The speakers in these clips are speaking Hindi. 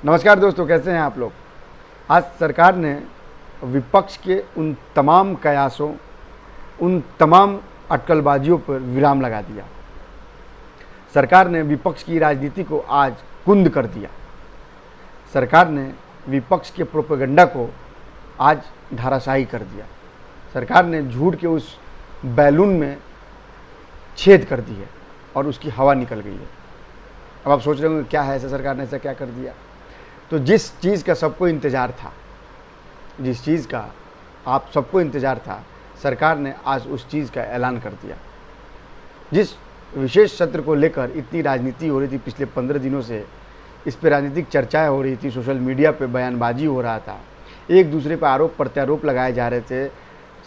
नमस्कार दोस्तों, कैसे हैं आप लोग। आज सरकार ने विपक्ष के उन तमाम कयासों, उन तमाम अटकलबाजियों पर विराम लगा दिया। सरकार ने विपक्ष की राजनीति को आज कुंद कर दिया। सरकार ने विपक्ष के प्रोपेगेंडा को आज धराशायी कर दिया। सरकार ने झूठ के उस बैलून में छेद कर दी है और उसकी हवा निकल गई है। अब आप सोच रहे होंगे क्या है ऐसा, सरकार ने ऐसा क्या कर दिया। तो जिस चीज़ का सबको इंतज़ार था, जिस चीज़ का आप सबको इंतज़ार था, सरकार ने आज उस चीज़ का ऐलान कर दिया। जिस विशेष सत्र को लेकर इतनी राजनीति हो रही थी पिछले 15 दिनों से, इस पर राजनीतिक चर्चाएं हो रही थी, सोशल मीडिया पे बयानबाजी हो रहा था, एक दूसरे पर आरोप प्रत्यारोप लगाए जा रहे थे,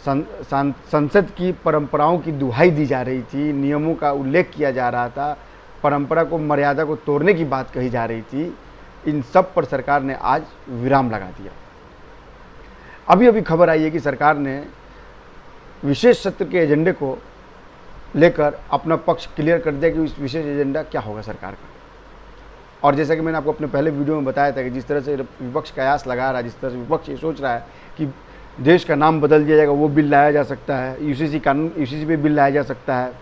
संसद की परंपराओं की दुहाई दी जा रही थी, नियमों का उल्लेख किया जा रहा था, परंपरा को, मर्यादा को तोड़ने की बात कही जा रही थी। इन सब पर सरकार ने आज विराम लगा दिया। अभी अभी खबर आई है कि सरकार ने विशेष सत्र के एजेंडे को लेकर अपना पक्ष क्लियर कर दिया कि इस विशेष एजेंडा क्या होगा सरकार का। और जैसा कि मैंने आपको अपने पहले वीडियो में बताया था कि जिस तरह से विपक्ष कयास लगा रहा है, जिस तरह से विपक्ष ये सोच रहा है कि देश का नाम बदल दिया जाएगा, वो बिल लाया जा सकता है, यूसीसी कानून, यूसीसी पे बिल लाया जा सकता है,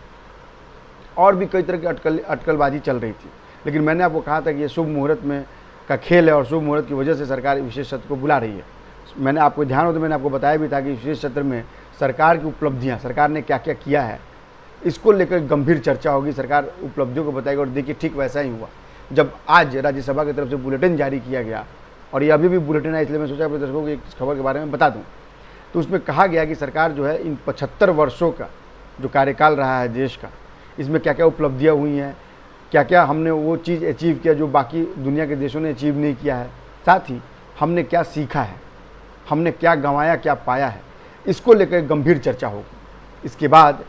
और भी कई तरह की अटकलबाजी चल रही थी। लेकिन मैंने आपको कहा था कि ये शुभ मुहूर्त में का खेल है और शुभ मुहूर्त की वजह से सरकार विशेष सत्र को बुला रही है। मैंने आपको ध्यान हो तो मैंने आपको बताया भी था कि विशेष सत्र में सरकार की उपलब्धियां, सरकार ने क्या क्या किया है, इसको लेकर गंभीर चर्चा होगी। सरकार उपलब्धियों को बताएगी। और देखिए, ठीक वैसा ही हुआ जब आज राज्यसभा की तरफ से बुलेटिन जारी किया गया, और ये अभी भी बुलेटिन है, इसलिए मैं सोचा अपने दर्शकों को इस खबर के बारे में बता दूँ। तो उसमें कहा गया कि सरकार जो है इन 75 वर्षों का जो कार्यकाल रहा है देश का, इसमें क्या क्या उपलब्धियाँ हुई हैं, क्या क्या हमने वो चीज़ अचीव किया जो बाकी दुनिया के देशों ने अचीव नहीं किया है, साथ ही हमने क्या सीखा है, हमने क्या गंवाया, क्या पाया है, इसको लेकर गंभीर चर्चा होगी। इसके बाद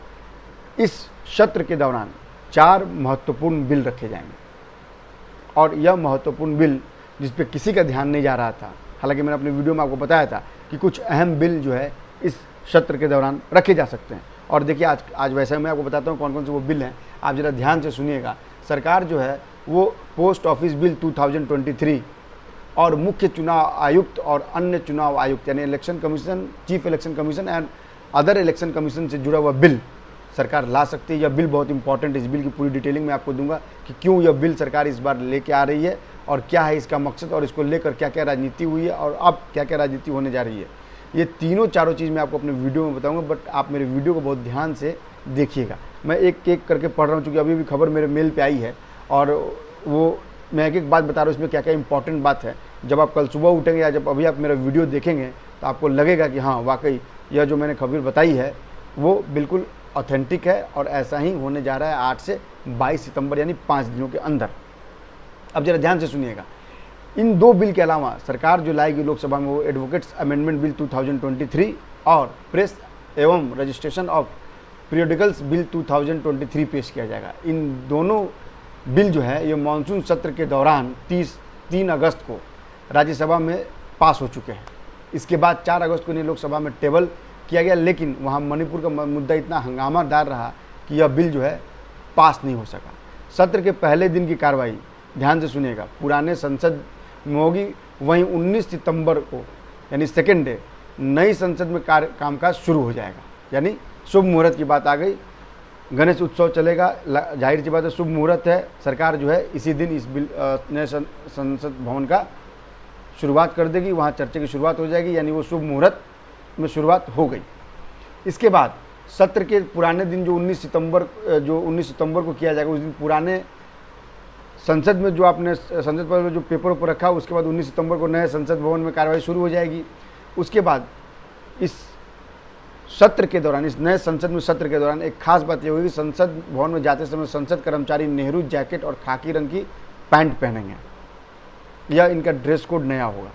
इस सत्र के दौरान 4 महत्वपूर्ण बिल रखे जाएंगे, और यह महत्वपूर्ण बिल जिस पे किसी का ध्यान नहीं जा रहा था, हालांकि मैंने अपने वीडियो में आपको बताया था कि कुछ अहम बिल जो है इस सत्र के दौरान रखे जा सकते हैं। और देखिए, आज वैसे मैं आपको बताता हूँ कौन कौन से वो बिल हैं, आप ज़रा ध्यान से सुनिएगा। सरकार जो है वो पोस्ट ऑफिस बिल 2023 और मुख्य चुनाव आयुक्त और अन्य चुनाव आयुक्त यानी election commission, chief election commission and other election commission से जुड़ा हुआ बिल सरकार ला सकती है। यह बिल बहुत इंपॉर्टेंट है। इस बिल की पूरी डिटेलिंग मैं आपको दूंगा कि क्यों यह बिल सरकार इस बार लेके आ रही है और क्या है इसका मकसद, और इसको लेकर क्या क्या राजनीति हुई है और अब क्या क्या राजनीति होने जा रही है। ये तीनों चारों चीज़ मैं आपको अपने वीडियो में बताऊंगा, बट आप मेरे वीडियो को बहुत ध्यान से देखिएगा। मैं एक एक करके पढ़ रहा हूँ, चूँकि अभी भी खबर मेरे मेल पे आई है, और वो मैं एक एक बात बता रहा हूँ इसमें क्या क्या इंपॉर्टेंट बात है। जब आप कल सुबह उठेंगे या जब अभी आप मेरा वीडियो देखेंगे तो आपको लगेगा कि हाँ, वाकई यह जो मैंने खबर बताई है वो बिल्कुल ऑथेंटिक है, और ऐसा ही होने जा रहा है 8 से 22 सितंबर यानी 5 दिनों के अंदर। अब जरा ध्यान से सुनिएगा। इन 2 बिल के अलावा सरकार जो लाएगी लोकसभा में, वो एडवोकेट्स अमेंडमेंट बिल 2023 और प्रेस एवं रजिस्ट्रेशन ऑफ पीरियडिकल्स बिल 2023 पेश किया जाएगा। इन दोनों बिल जो है ये मानसून सत्र के दौरान 3 अगस्त को राज्यसभा में पास हो चुके हैं। इसके बाद 4 अगस्त को इन्हें लोकसभा में टेबल किया गया, लेकिन वहाँ मणिपुर का मुद्दा इतना हंगामादार रहा कि यह बिल जो है पास नहीं हो सका। सत्र के पहले दिन की कार्रवाई ध्यान से सुनिएगा पुराने संसद में होगी, वहीं 19 सितंबर को यानी सेकेंड डे नई संसद में कामकाज शुरू हो जाएगा। यानी शुभ मुहूर्त की बात आ गई। गणेश उत्सव चलेगा, जाहिर सी बात है शुभ मुहूर्त है। सरकार जो है इसी दिन इस बिल नए संसद भवन का शुरुआत कर देगी, वहाँ चर्चा की शुरुआत हो जाएगी, यानी वो शुभ मुहूर्त में शुरुआत हो गई। इसके बाद सत्र के पुराने दिन जो 19 सितंबर को किया जाएगा, उस दिन पुराने संसद में जो आपने संसद भवन में जो पेपर पर रखा, उसके बाद 19 सितंबर को नए संसद भवन में कार्रवाई शुरू हो जाएगी। उसके बाद इस सत्र के दौरान, इस नए संसद में सत्र के दौरान एक खास बात यह होगी कि संसद भवन में जाते समय संसद कर्मचारी नेहरू जैकेट और खाकी रंग की पैंट पहनेंगे। यह इनका ड्रेस कोड नया होगा।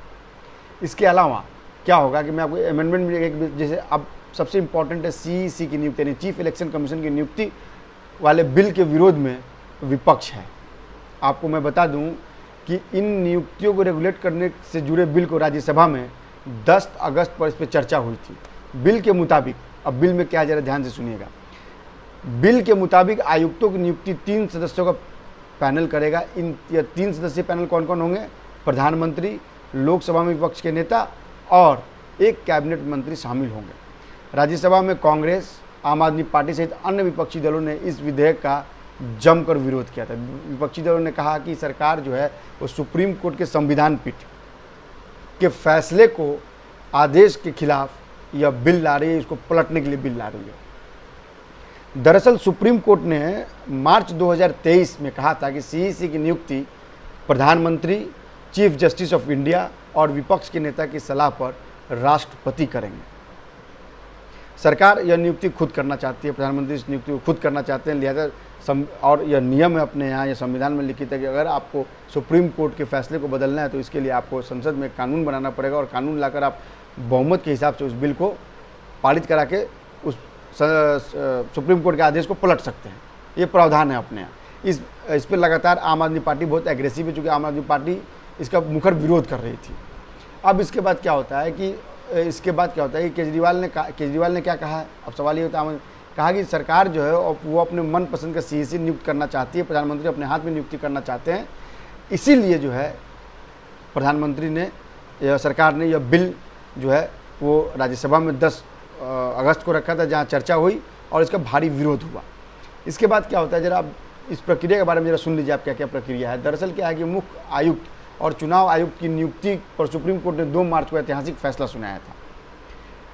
इसके अलावा क्या होगा कि मैं आपको अमेंडमेंट में एक, जैसे अब सबसे इंपॉर्टेंट है सीईसी की नियुक्ति यानी चीफ इलेक्शन कमीशन की नियुक्ति वाले बिल के विरोध में विपक्ष है। आपको मैं बता दूं कि इन नियुक्तियों को रेगुलेट करने से जुड़े बिल को राज्यसभा में 10 अगस्त पर इस पर चर्चा हुई थी। बिल के मुताबिक, अब बिल में क्या, जरा ध्यान से सुनिएगा। बिल के मुताबिक आयुक्तों की नियुक्ति 3 सदस्यों का पैनल करेगा। इन 3 सदस्यीय पैनल कौन कौन होंगे? प्रधानमंत्री, लोकसभा में विपक्ष के नेता और एक कैबिनेट मंत्री शामिल होंगे। राज्यसभा में कांग्रेस, आम आदमी पार्टी सहित अन्य विपक्षी दलों ने इस विधेयक का जमकर विरोध किया था। विपक्षी दलों ने कहा कि सरकार जो है वो सुप्रीम कोर्ट के संविधान पीठ के फैसले को आदेश के खिलाफ यह बिल ला रही है, इसको पलटने के लिए बिल ला रही है। दरअसल सुप्रीम कोर्ट ने मार्च 2023 में कहा था कि सीईसी की नियुक्ति प्रधानमंत्री, चीफ जस्टिस ऑफ इंडिया और विपक्ष के नेता की सलाह पर राष्ट्रपति करेंगे। सरकार यह नियुक्ति खुद करना चाहती है, प्रधानमंत्री इस नियुक्ति को खुद करना चाहते हैं, लिहाजा और यह नियम है अपने यहाँ, यह संविधान में लिखित है कि अगर आपको सुप्रीम कोर्ट के फैसले को बदलना है तो इसके लिए आपको संसद में कानून बनाना पड़ेगा और कानून लाकर आप बहुमत के हिसाब से उस बिल को पारित करा के उस सुप्रीम कोर्ट के आदेश को पलट सकते हैं। ये प्रावधान है अपने यहाँ। इस पर लगातार आम आदमी पार्टी बहुत एग्रेसिव है, चूँकि आम आदमी पार्टी इसका मुखर विरोध कर रही थी। अब इसके बाद क्या होता है कि केजरीवाल ने क्या कहा है। अब सवाल ये होता है, कहा कि सरकार जो है वो अपने मनपसंद का सीईसी नियुक्त करना चाहती है, प्रधानमंत्री अपने हाथ में नियुक्ति करना चाहते हैं, इसीलिए जो है प्रधानमंत्री ने या सरकार ने यह बिल जो है वो राज्यसभा में 10 अगस्त को रखा था, जहां चर्चा हुई और इसका भारी विरोध हुआ। इसके बाद क्या होता है, जरा आप इस प्रक्रिया के बारे में जरा सुन लीजिए, आप क्या क्या प्रक्रिया है। दरअसल क्या है कि मुख्य आयुक्त और चुनाव आयुक्त की नियुक्ति पर सुप्रीम कोर्ट ने 2 मार्च को ऐतिहासिक फैसला सुनाया था।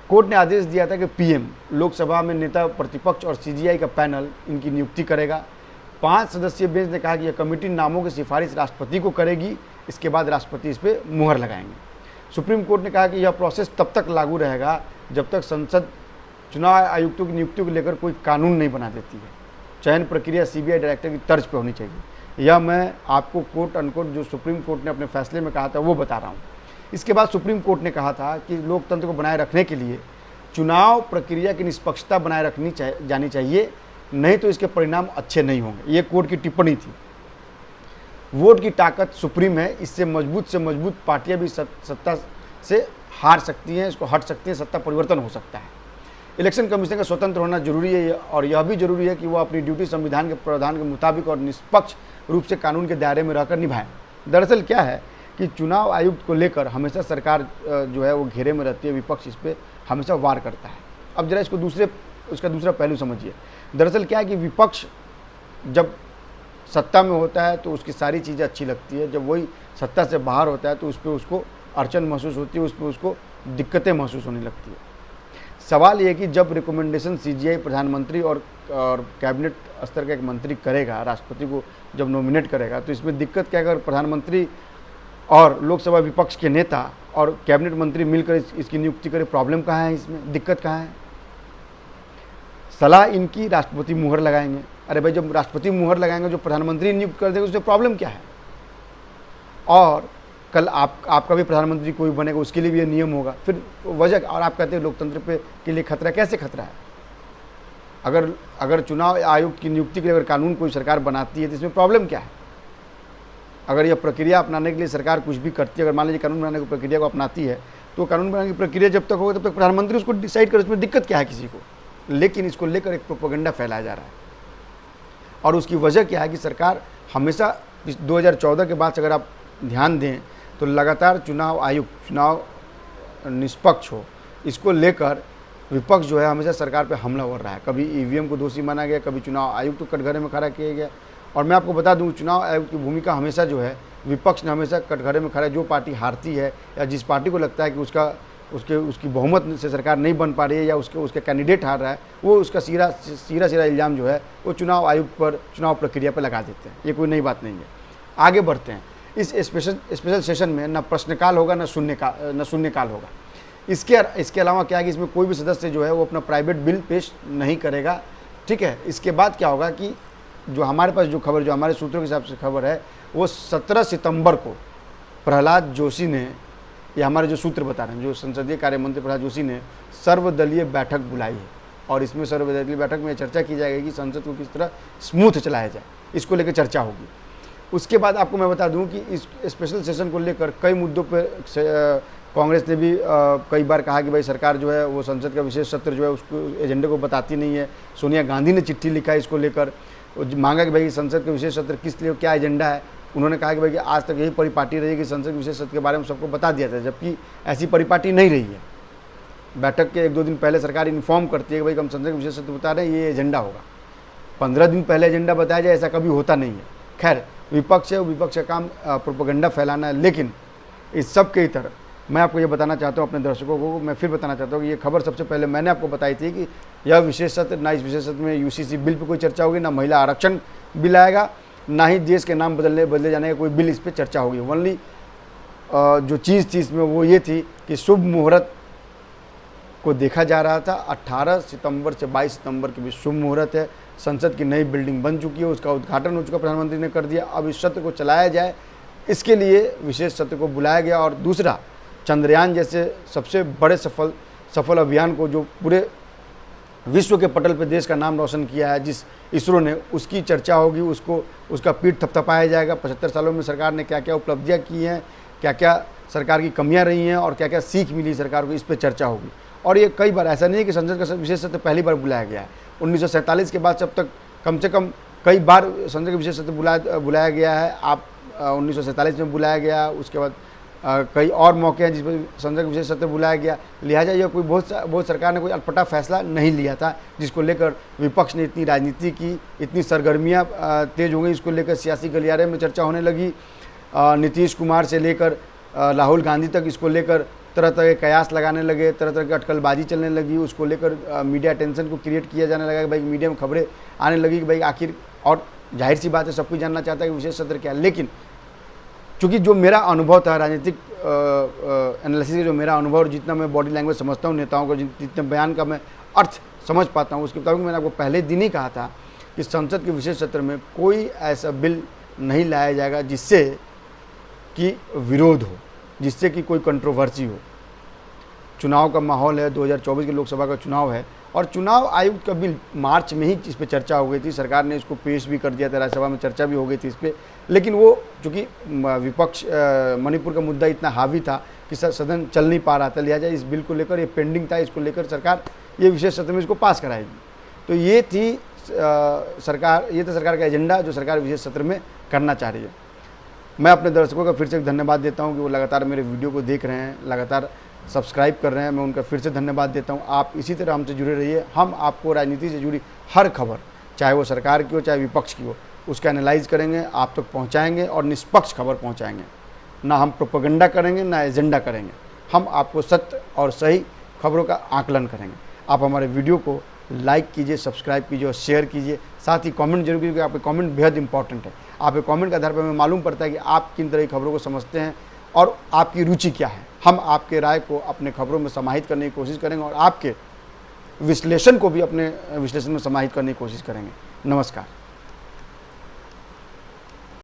कोर्ट ने आदेश दिया था कि पीएम, लोकसभा में नेता प्रतिपक्ष और सीजीआई का पैनल इनकी नियुक्ति करेगा। 5 सदस्यीय बेंच ने कहा कि यह कमेटी नामों की सिफारिश राष्ट्रपति को करेगी, इसके बाद राष्ट्रपति इस पर मुहर लगाएंगे। सुप्रीम कोर्ट ने कहा कि यह प्रोसेस तब तक लागू रहेगा जब तक संसद चुनाव आयुक्तों की नियुक्ति को लेकर कोई कानून नहीं बना देती है। चयन प्रक्रिया सीबीआई डायरेक्टर की तर्ज पर होनी चाहिए। यह मैं आपको कोट अनकोट जो सुप्रीम कोर्ट ने अपने फैसले में कहा था वो बता रहा हूँ। इसके बाद सुप्रीम कोर्ट ने कहा था कि लोकतंत्र को बनाए रखने के लिए चुनाव प्रक्रिया की निष्पक्षता बनाए रखनी जानी चाहिए, नहीं तो इसके परिणाम अच्छे नहीं होंगे। ये कोर्ट की टिप्पणी थी। वोट की ताकत सुप्रीम है, इससे मजबूत पार्टियां भी सत्ता से हार सकती हैं, इसको हट सकती हैं, सत्ता परिवर्तन हो सकता है। इलेक्शन कमीशन का स्वतंत्र होना जरूरी है और यह भी जरूरी है कि वो अपनी ड्यूटी संविधान के प्रावधान के मुताबिक और निष्पक्ष रूप से कानून के दायरे में रहकर निभाएं। दरअसल क्या है कि चुनाव आयुक्त को लेकर हमेशा सरकार जो है वो घेरे में रहती है, विपक्ष इस पर हमेशा वार करता है। अब जरा उसका दूसरा पहलू समझिए। दरअसल क्या है कि विपक्ष जब सत्ता में होता है तो उसकी सारी चीज़ें अच्छी लगती है, जब वही सत्ता से बाहर होता है तो उस पर उसको अड़चन महसूस होती है, उस पर उसको दिक्कतें महसूस होने लगती है। सवाल ये है कि जब रिकमेंडेशन सीजीआई प्रधानमंत्री और कैबिनेट स्तर का एक मंत्री करेगा, राष्ट्रपति को जब नॉमिनेट करेगा, तो इसमें दिक्कत क्या है? अगर प्रधानमंत्री और लोकसभा विपक्ष के नेता और कैबिनेट मंत्री मिलकर इसकी नियुक्ति करें, प्रॉब्लम कहाँ है? इसमें दिक्कत कहाँ है? सलाह इनकी, राष्ट्रपति मुहर लगाएंगे। अरे भाई, जब राष्ट्रपति मुहर लगाएंगे, जो प्रधानमंत्री नियुक्त कर देंगे, उससे प्रॉब्लम क्या है? और कल आपका भी प्रधानमंत्री कोई बनेगा, उसके लिए भी ये नियम होगा, फिर वजह। और आप कहते हैं लोकतंत्र के लिए खतरा, कैसे खतरा है? अगर चुनाव आयुक्त की नियुक्ति के लिए अगर कानून कोई सरकार बनाती है तो इसमें प्रॉब्लम क्या है? अगर यह प्रक्रिया अपनाने के लिए सरकार कुछ भी करती है, अगर मान लीजिए कानून बनाने की प्रक्रिया को अपनाती है, तो कानून बनाने की प्रक्रिया जब तक होगा तब तक प्रधानमंत्री उसको डिसाइड करे, उसमें दिक्कत क्या है किसी को? लेकिन इसको लेकर एक प्रोपेगेंडा फैलाया जा रहा है और उसकी वजह क्या है कि सरकार हमेशा 2014 के बाद से अगर आप ध्यान दें तो लगातार चुनाव निष्पक्ष हो, इसको लेकर विपक्ष जो है हमेशा सरकार पे हमला हो रहा है। कभी ईवीएम को दोषी माना गया, कभी चुनाव आयुक्त को कटघरे में खड़ा किया गया। और मैं आपको बता दूं, चुनाव आयोग की भूमिका हमेशा जो है विपक्ष ने हमेशा कटघरे में खड़ा, जो पार्टी हारती है या जिस पार्टी को लगता है कि उसकी बहुमत से सरकार नहीं बन पा रही है या उसके कैंडिडेट हार रहा है, वो उसका सीधा इल्ज़ाम जो है वो चुनाव आयोग पर, चुनाव प्रक्रिया पर लगा देते हैं। ये कोई नई बात नहीं है। आगे बढ़ते हैं। इस स्पेशल सेशन में न प्रश्नकाल होगा न शून्यकाल होगा। इसके अलावा क्या है कि इसमें कोई भी सदस्य जो है वो अपना प्राइवेट बिल पेश नहीं करेगा, ठीक है। इसके बाद क्या होगा कि जो हमारे पास जो खबर, जो हमारे सूत्रों के हिसाब से खबर है, वो 17 सितंबर को प्रहलाद जोशी ने, ये हमारे जो सूत्र बता रहे हैं, जो संसदीय कार्य मंत्री प्रहलाद जोशी ने सर्वदलीय बैठक बुलाई है और इसमें सर्वदलीय बैठक में चर्चा की जाएगी कि संसद को किस तरह स्मूथ चलाया जाए, इसको लेकर चर्चा होगी। उसके बाद आपको मैं बता दूं कि इस स्पेशल सेशन को लेकर कई मुद्दों पर कांग्रेस ने भी कई बार कहा कि भाई सरकार जो है वो संसद का विशेष सत्र जो है उसको एजेंडे को बताती नहीं है। सोनिया गांधी ने चिट्ठी लिखा है इसको लेकर, मांगा कि भाई संसद का विशेष सत्र किस लिए, क्या एजेंडा है। उन्होंने कहा कि भाई कि आज तक यही परिपाटी रही कि संसद के विशेष सत्र के बारे में सबको बता दिया था, जबकि ऐसी परिपाटी नहीं रही है। बैठक के 1-2 दिन पहले सरकार इन्फॉर्म करती है कि भाई हम संसद के विशेष सत्र बता रहे हैं, ये एजेंडा होगा। 15 दिन पहले एजेंडा बताया जाए, ऐसा कभी होता नहीं है। खैर, विपक्ष है, विपक्ष का काम प्रोपेगेंडा फैलाना है। लेकिन इस सब के इतर मैं आपको ये बताना चाहता हूँ, अपने दर्शकों को मैं फिर बताना चाहता हूँ कि ये खबर सबसे पहले मैंने आपको बताई थी कि यह विशेष सत्र, ना इस विशेष सत्र में यूसीसी बिल पे कोई चर्चा होगी, ना महिला आरक्षण बिल आएगा, ना ही देश के नाम बदले जाने का कोई बिल इस पर चर्चा होगी। ओनली जो चीज़ थी इसमें वो ये थी कि शुभ मुहूर्त को देखा जा रहा था। 18 सितंबर से 22 सितंबर के बीच शुभ मुहूर्त है। संसद की नई बिल्डिंग बन चुकी है, उसका उद्घाटन हो चुका, प्रधानमंत्री ने कर दिया। अब इस सत्र को चलाया जाए, इसके लिए विशेष सत्र को बुलाया गया। और दूसरा, चंद्रयान जैसे सबसे बड़े सफल अभियान को जो पूरे विश्व के पटल पर देश का नाम रोशन किया है जिस इसरो ने, उसकी चर्चा होगी, उसका पीठ थपथपाया जाएगा। 75 सालों में सरकार ने क्या क्या उपलब्धियाँ की हैं, क्या क्या सरकार की कमियां रही हैं और क्या क्या सीख मिली सरकार को, इस पर चर्चा होगी। और ये कई बार, ऐसा नहीं है कि संसद का विशेष सत्र पहली बार बुलाया गया है। 1947 के बाद जब तक कम से कम कई बार संसद का विशेष सत्र बुलाया गया है। आप 1947 में बुलाया गया, उसके बाद कई और मौके हैं जिस पर संसद का विशेष सत्र बुलाया गया। लिहाजा यह कोई बहुत सरकार ने कोई अटपटा फैसला नहीं लिया था, जिसको लेकर विपक्ष ने इतनी राजनीति की, इतनी सरगर्मियाँ तेज हो गई, इसको लेकर सियासी गलियारे में चर्चा होने लगी। नीतीश कुमार से लेकर राहुल गांधी तक इसको लेकर तरह तरह के कयास लगाने लगे, तरह तरह की अटकलबाजी चलने लगी। उसको लेकर मीडिया टेंशन को क्रिएट किया जाने लगा कि भाई मीडिया में खबरें आने लगी कि भाई आखिर, और जाहिर सी बात है सब कुछ जानना चाहता है कि विशेष सत्र क्या है। लेकिन चूँकि जो मेरा अनुभव था राजनीतिक एनालिसिस का, जो मेरा अनुभव और जितना मैं बॉडी लैंग्वेज समझता हूँ नेताओं को, जितने बयान का मैं अर्थ समझ पाता हूँ, उसके मुताबिक मैंने आपको पहले दिन ही कहा था कि संसद के विशेष सत्र में कोई ऐसा बिल नहीं लाया जाएगा जिससे कि विरोध हो, जिससे कि कोई कंट्रोवर्सी हो। चुनाव का माहौल है, 2024 के लोकसभा का चुनाव है और चुनाव आयुक्त का बिल मार्च में ही इस पर चर्चा हो गई थी। सरकार ने इसको पेश भी कर दिया था, राज्यसभा में चर्चा भी हो गई थी इस पर। लेकिन वो चूँकि विपक्ष मणिपुर का मुद्दा इतना हावी था कि सदन चल नहीं पा रहा था, लिहाजा इस बिल को लेकर ये पेंडिंग था, इसको लेकर सरकार ये विशेष सत्र में इसको पास कराएगी। तो ये था सरकार का एजेंडा जो सरकार विशेष सत्र में करना चाह रही है। मैं अपने दर्शकों का फिर से धन्यवाद देता हूं कि वो लगातार मेरे वीडियो को देख रहे हैं, लगातार सब्सक्राइब कर रहे हैं। मैं उनका फिर से धन्यवाद देता हूं। आप इसी तरह हमसे जुड़े रहिए। हम आपको राजनीति से जुड़ी हर खबर, चाहे वो सरकार की हो चाहे विपक्ष की हो, उसका एनालाइज करेंगे, आप तक पहुंचाएंगे और निष्पक्ष खबर पहुंचाएंगे। ना हम प्रोपेगेंडा करेंगे, ना एजेंडा करेंगे। हम आपको सत्य और सही खबरों का आकलन करेंगे। आप हमारे वीडियो को लाइक कीजिए, सब्सक्राइब कीजिए और शेयर कीजिए। साथ ही कमेंट जरूर कीजिए, क्योंकि आपके कमेंट बेहद इंपॉर्टेंट है। आपके कमेंट के आधार पर हमें मालूम पड़ता है कि आप किन तरह की खबरों को समझते हैं और आपकी रुचि क्या है। हम आपके राय को अपने खबरों में समाहित करने की कोशिश करेंगे और आपके विश्लेषण को भी अपने विश्लेषण में समाहित करने की कोशिश करेंगे। नमस्कार।